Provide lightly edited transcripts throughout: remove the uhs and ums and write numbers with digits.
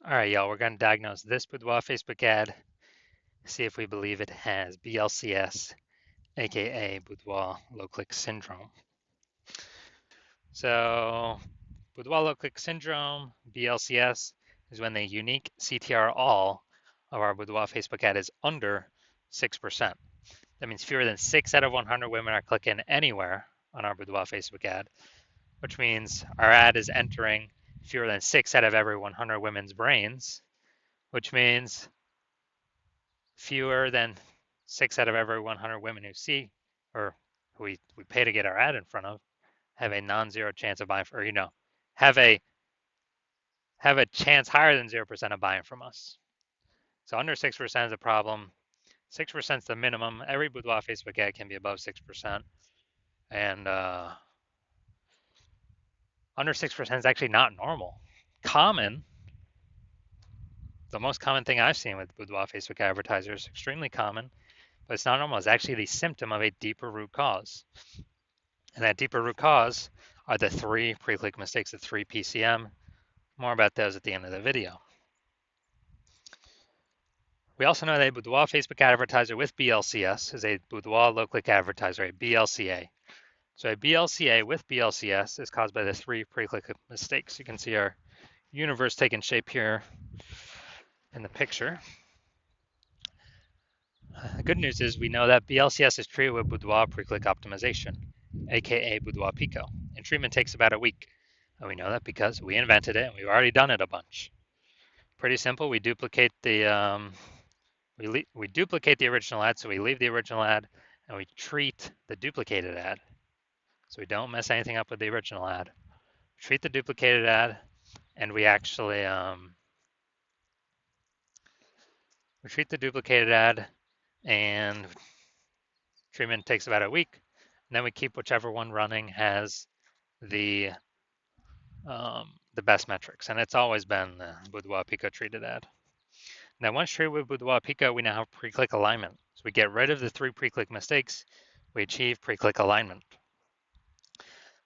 All right, y'all, we're going to diagnose this Boudoir Facebook ad, see if we believe it has BLCS, aka Boudoir low click syndrome. So, Boudoir low click syndrome, BLCS, is when the unique CTR all of our Boudoir Facebook ad is under 6%. That means fewer than 6 out of 100 women are clicking anywhere on our Boudoir Facebook ad, which means our ad is entering fewer than 6 out of every 100 women's brains, which means fewer than 6 out of every 100 women who see or who we pay to get our ad in front of have a non-zero chance of buying, or have a have a chance higher than 0% of buying from us. So under 6% is a problem. 6% is the minimum. Every Boudoir Facebook ad can be above 6%, and under 6% is actually not normal. Common, the most common thing I've seen with Boudoir Facebook advertisers, extremely common, but it's not normal. It's actually the symptom of a deeper root cause. And that deeper root cause are the 3 pre-click mistakes, the 3 PCM. More about those at the end of the video. We also know that a Boudoir Facebook advertiser with BLCS is a Boudoir low-click advertiser, a BLCA. So a BLCA with BLCS is caused by the 3 pre-click mistakes. You can see our universe taking shape here in the picture. The good news is we know that BLCS is treated with Boudoir pre-click optimization, aka Boudoir Pico, and treatment takes about a week. And we know that because we invented it and we've already done it a bunch. Pretty simple. We duplicate the we duplicate the original ad, so we leave the original ad and we treat the duplicated ad. So we don't mess anything up with the original ad. We treat the duplicated ad, and we actually we treat the duplicated ad, and treatment takes about a week. And then we keep whichever one running has the best metrics, and it's always been the Boudoir Pico treated ad. Now, once treated with Boudoir Pico, we now have pre-click alignment. So we get rid of the 3 pre-click mistakes. We achieve pre-click alignment.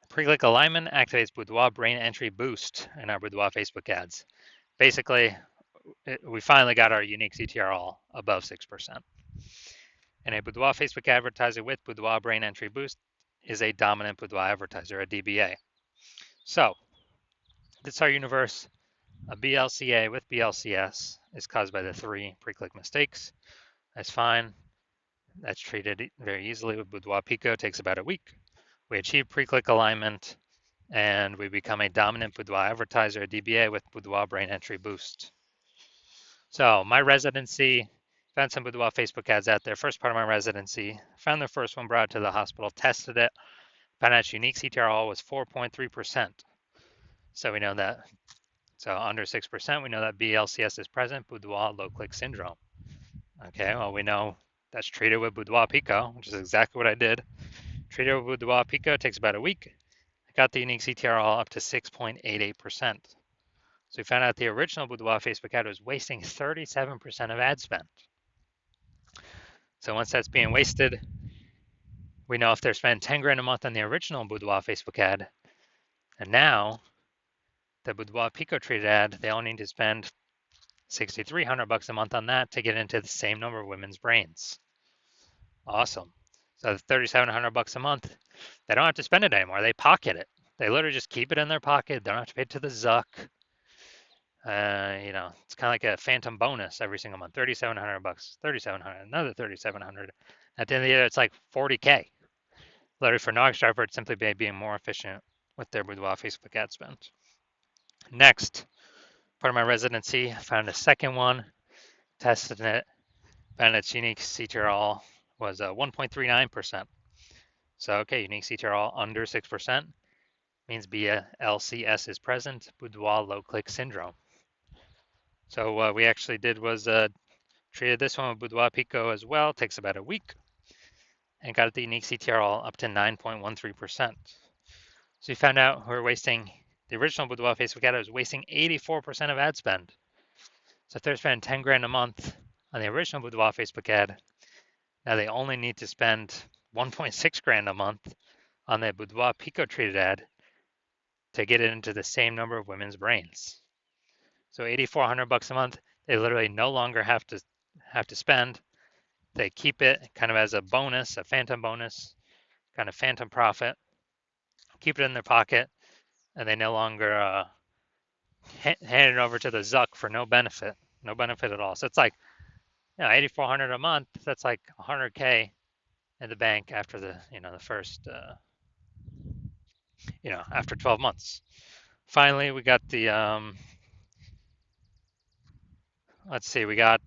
Pre-click alignment activates Boudoir brain entry boost in our Boudoir Facebook ads. Basically, we finally got our unique CTR all above 6%. And a Boudoir Facebook advertiser with Boudoir brain entry boost is a dominant Boudoir advertiser, a DBA. So, this is our universe. A BLCA with BLCS is caused by the 3 pre-click mistakes. That's fine. That's treated very easily with Boudoir Pico. It takes about a week. We achieve pre-click alignment, and we become a dominant Boudoir advertiser, a DBA with Boudoir brain entry boost. So my residency, found some Boudoir Facebook ads out there. First part of my residency, found the first one, brought it to the hospital, tested it, found out its unique CTR all was 4.3%. So we know that, so under 6%, we know that BLCS is present, Boudoir low click syndrome. Okay, well, we know that's treated with Boudoir Pico, which is exactly what I did. Treated with Boudoir Pico, takes about a week. I got the unique CTR all up to 6.88%. So we found out the original Boudoir Facebook ad was wasting 37% of ad spend. So once that's being wasted, we know if they're spending 10 grand a month on the original Boudoir Facebook ad, and now the Boudoir Pico treated ad, they only need to spend $6,300 a month on that to get into the same number of women's brains. Awesome. So $3,700 a month, they don't have to spend it anymore. They pocket it. They literally just keep it in their pocket. They don't have to pay it to the Zuck. It's kind of like a phantom bonus every single month. $3,700, $3,700, another $3,700. At the end of the year, it's like $40K. Literally for no extra effort, simply by being more efficient with their Boudoir Facebook ad spend. Next, part of my residency, I found a second one, tested it, found its unique CTR all was 1.39%. So, okay, unique CTR all under 6% means BLCS is present, Boudoir low click syndrome. So what we actually did was treated this one with Boudoir Pico as well. It takes about a week, and got the unique CTR all up to 9.13%. So we found out we were wasting, the original Boudoir Facebook ad was wasting 84% of ad spend. So if they're spending 10 grand a month on the original Boudoir Facebook ad, now they only need to spend 1.6 grand a month on the Boudoir Pico treated ad to get it into the same number of women's brains. So $8,400 a month, they literally no longer have to spend. They keep it kind of as a bonus, a phantom bonus, kind of phantom profit. Keep it in their pocket, and they no longer hand it over to the Zuck for no benefit at all. So it's like, 8,400 a month. That's like 100K in the bank after the first, after 12 months. Finally, we got the let's see, we had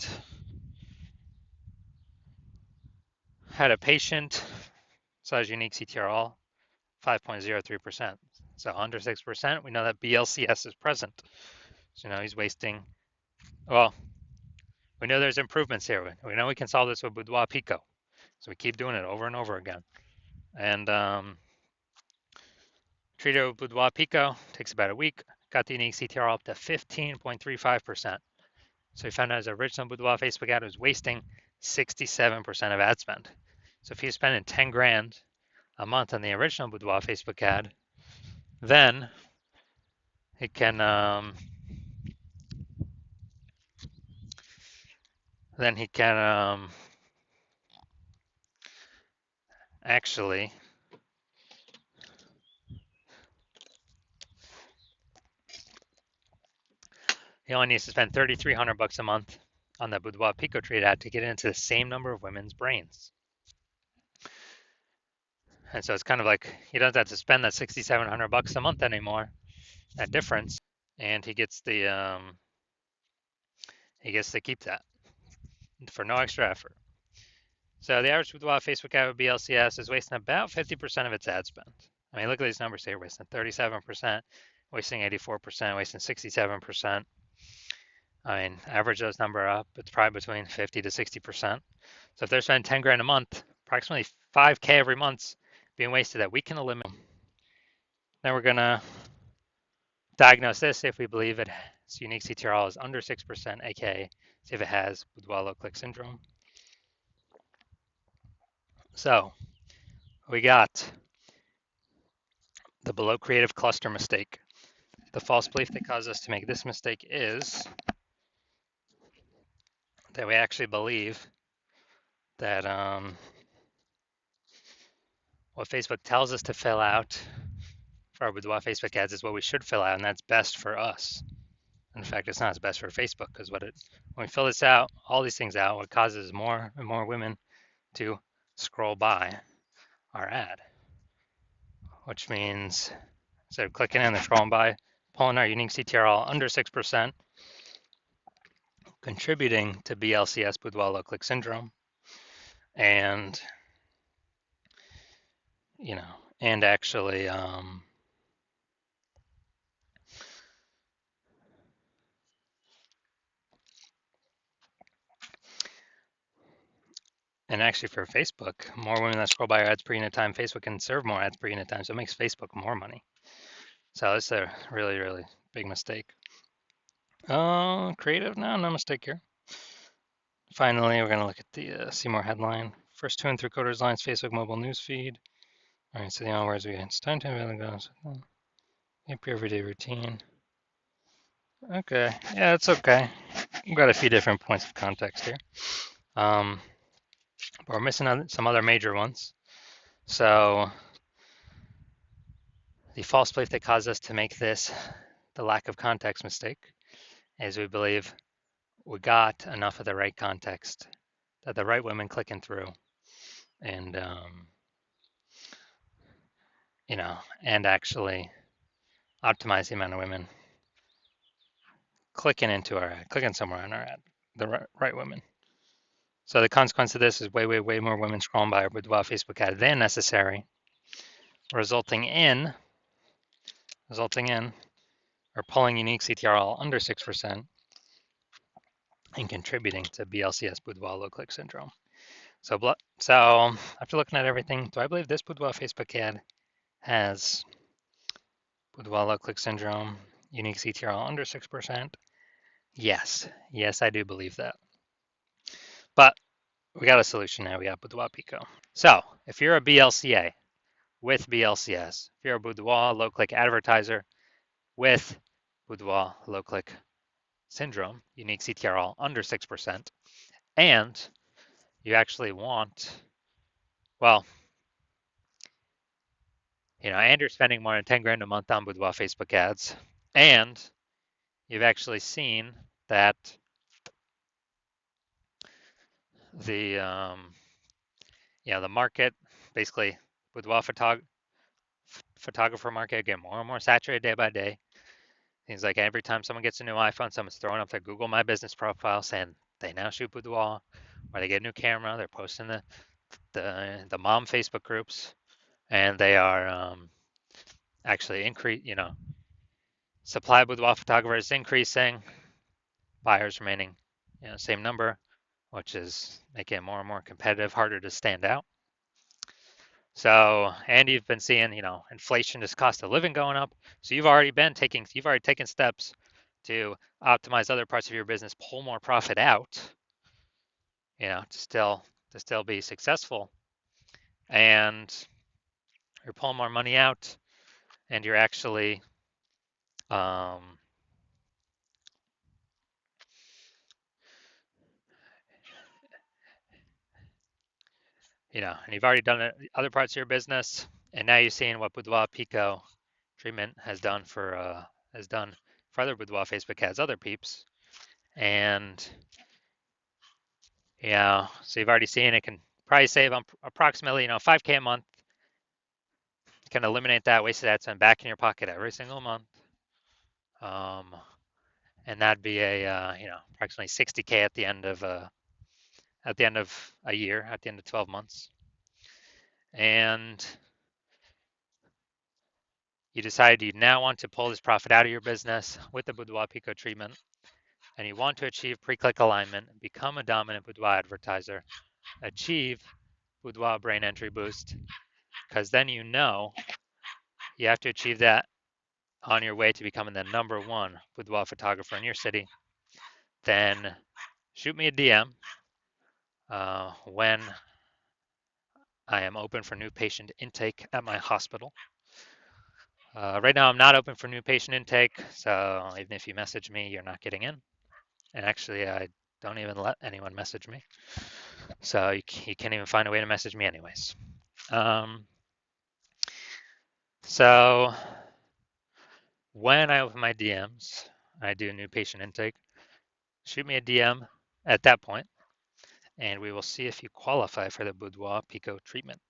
a patient size unique CTRL 5.03%. So under 6%, we know that BLCS is present. So he's wasting. Well, we know there's improvements here. We know we can solve this with Boudoir Pico. So we keep doing it over and over again. And treated with Boudoir Pico, takes about a week, got the unique CTR up to 15.35%. So we found out his original Boudoir Facebook ad was wasting 67% of ad spend. So if he's spending 10 grand a month on the original Boudoir Facebook ad, then he can actually he only needs to spend $3,300 a month on the Boudoir Pico trade ad to get into the same number of women's brains. And so it's kind of like he doesn't have to spend that $6,700 a month anymore, that difference, and he gets to keep that for no extra effort. So the average Boudoir Facebook ad with BLCS is wasting about 50% of its ad spend. I mean, look at these numbers here: wasting 37%, wasting 84%, wasting 67%. I mean, average those numbers up, it's probably between 50 to 60%. So if they're spending 10 grand a month, approximately 5K every month being wasted that we can eliminate. Then we're gonna diagnose this if we believe its unique CTRL is under 6%, aka see if it has Boudoir low click syndrome. So we got the below creative cluster mistake. The false belief that caused us to make this mistake is that we actually believe that what Facebook tells us to fill out for our Boudoir Facebook ads is what we should fill out, and that's best for us. In fact, it's not as best for Facebook, because when we fill this out, all these things out, what causes more and more women to scroll by our ad, which means instead of clicking in, they're scrolling by, pulling our unique CTRL under 6%, contributing to BLCS, Boudoir low click syndrome, and and actually and actually for Facebook, more women that scroll by our ads per unit time, Facebook can serve more ads per unit time, so it makes Facebook more money. So it's a really, really big mistake. Creative, no mistake here. Finally, we're going to look at the see more headline. First 2 and 3/4 lines, Facebook mobile news feed. All right, so the only words we get, it's time to go. Everyday routine. Okay, yeah, it's okay. We've got a few different points of context here. But we're missing some other major ones. So the false belief that caused us to make this the lack of context mistake is we believe we got enough of the right context that the right women clicking through and and actually optimize the amount of women clicking into our ad, clicking somewhere on our ad, the right women. So the consequence of this is way more women scrolling by our Boudoir Facebook ad than necessary, resulting in or pulling unique CTRL under 6% and contributing to BLCS, Boudoir low click syndrome. So after looking at everything, do I believe this Boudoir Facebook ad has Boudoir low click syndrome, unique CTRL under 6%? Yes, I do believe that. But we got a solution now. We got Boudoir Pico. So if you're a BLCA with BLCS, if you're a Boudoir low click advertiser with Boudoir low click syndrome, unique CTRL under 6%, and you actually want, well, and you're spending more than 10 grand a month on Boudoir Facebook ads, and you've actually seen that the the market, basically Boudoir photographer market, get more and more saturated day by day. Seems like every time someone gets a new iPhone, someone's throwing up their Google My Business profile saying they now shoot boudoir, or they get a new camera. They're posting the mom Facebook groups, and they are actually supply of boudoir photographers increasing, buyers remaining, same number, which is making it more and more competitive, harder to stand out. So, and you've been seeing, inflation, just cost of living going up. So you've already taken steps to optimize other parts of your business, pull more profit out, to still be successful. And you're pulling more money out, and you're actually, um, and you've already done it, other parts of your business, and now you're seeing what Boudoir Pico treatment has done for other Boudoir Facebook ads, other peeps, and so you've already seen it can probably save approximately 5K a month. You can eliminate that wasted ad spend back in your pocket every single month, and that'd be approximately 60K at the end of a year, at the end of 12 months, and you decide you now want to pull this profit out of your business with the Boudoir Pico treatment, and you want to achieve pre-click alignment, become a dominant Boudoir advertiser, achieve Boudoir brain entry boost, because then you have to achieve that on your way to becoming the number one boudoir photographer in your city. Then shoot me a DM when I am open for new patient intake at my hospital. Right now, I'm not open for new patient intake, so even if you message me, you're not getting in. And actually, I don't even let anyone message me, so you can't even find a way to message me anyways. So when I open my DMs, I do new patient intake. Shoot me a DM at that point, and we will see if you qualify for the Boudoir Pico treatment.